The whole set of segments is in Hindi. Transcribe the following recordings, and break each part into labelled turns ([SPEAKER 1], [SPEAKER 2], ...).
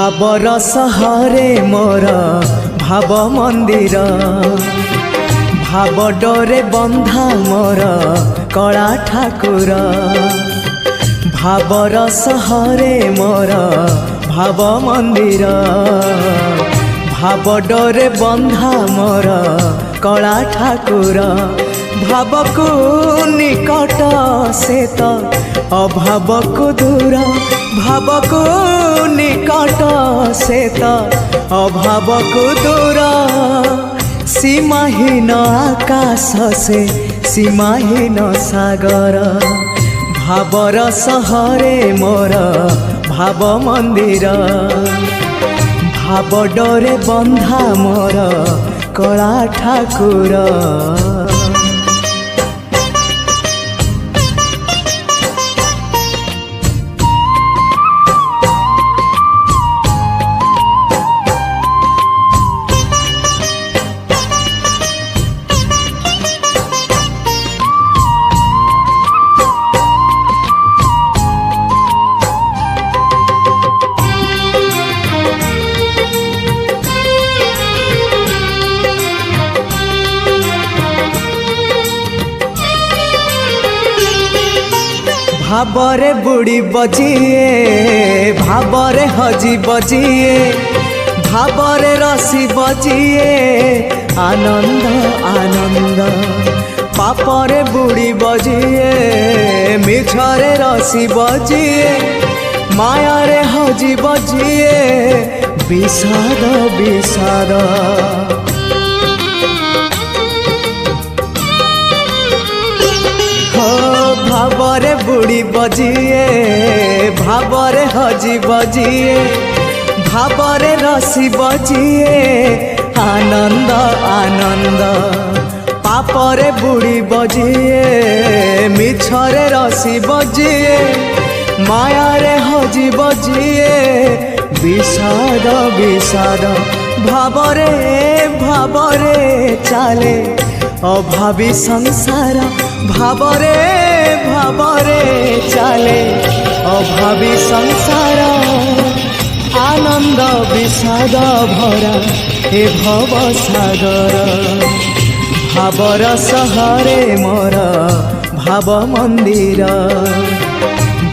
[SPEAKER 1] भावर सहरे मोर भाव मंदिर भाव डोरे बंधा मोर कला ठाकुर भावर सहरे मोर भाव मंदिर भाव डोरे बंधा मोर कला ठाकुर भाव को निकट से तो अभाव को दूर भाव को निकट से तो अभाव को दूर सीमाहीन आकाश से सीमाहीन सागर भावर सहरे मोर भाव मंदिर भाव डोरे बंधा मोर कला ठाकुर। भावरे बुड़ी बजिए भावरे हजी बजिए भावरे रसी बजिए आनंद आनंद पापरे बुड़ी बजिए मिछरे रसी बजिए मायारे हजी बजिए विषाद विषाद भावरे बुड़ी बजिए भावरे हजी बजिए भावरे रसी बजिए आनंद आनंद पापरे बुड़ी बजिए मिछरे रसी बजिए मायारे हजी बजिए विषाद विषाद भावरे भावरे चाले अभावी संसार भावरे भावरे चाले अभावी संसार आनंद विषाद भरा हे भव सागर भावर सहरे मोर भाव मंदिर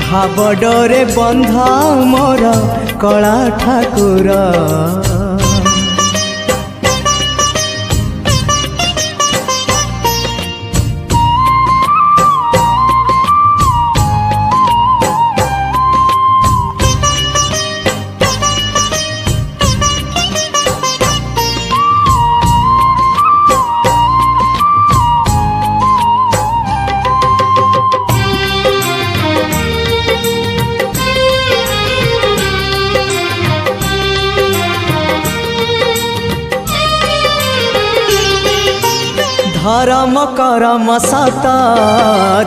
[SPEAKER 1] भाव डोरे बंधा मोर कला ठाकुर। धर्म करम सत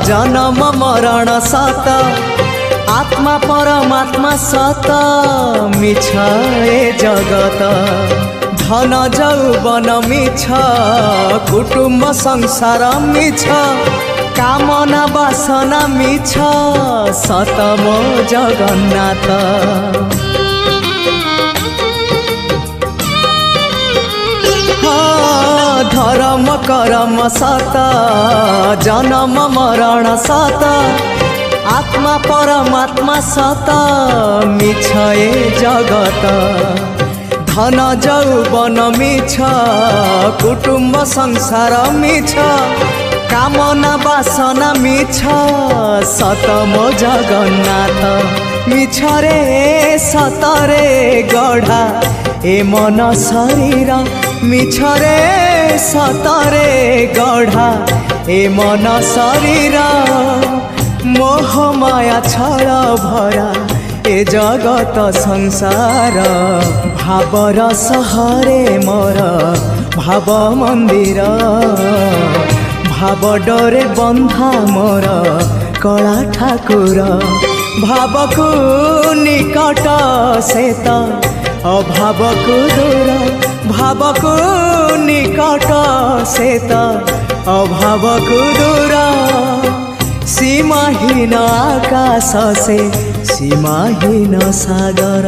[SPEAKER 1] जन्म मरण सत आत्मा परमात्मा सत मिछ ए जगत धन जौवन मिछ कुटुंब संसार मिछ कामना वासना मिछ सत मो जगन्नाथ धर्म करम सत जन्म मरण सत आत्मा परमात्मा सत मिछ ए जगत धन जौवन मिछ कुटुंब संसार मिछ कामना वासना मिछ सत मो जगन्नाथ मिछ रे सतरे गढ़ा ए मन शरीर मिछरे सतरे गढ़ा ए मन शरीर मोह माया छल भरा ए जगत संसार भावर सहरे मोर भाव मंदिर भाव डोरे बंधा मोर कला ठाकुर भाव को निकट से तो अभाव को दूर भाव को निकट से तो अभाव को दूर सीमाहीन आकाश से सीमाहीन सागर।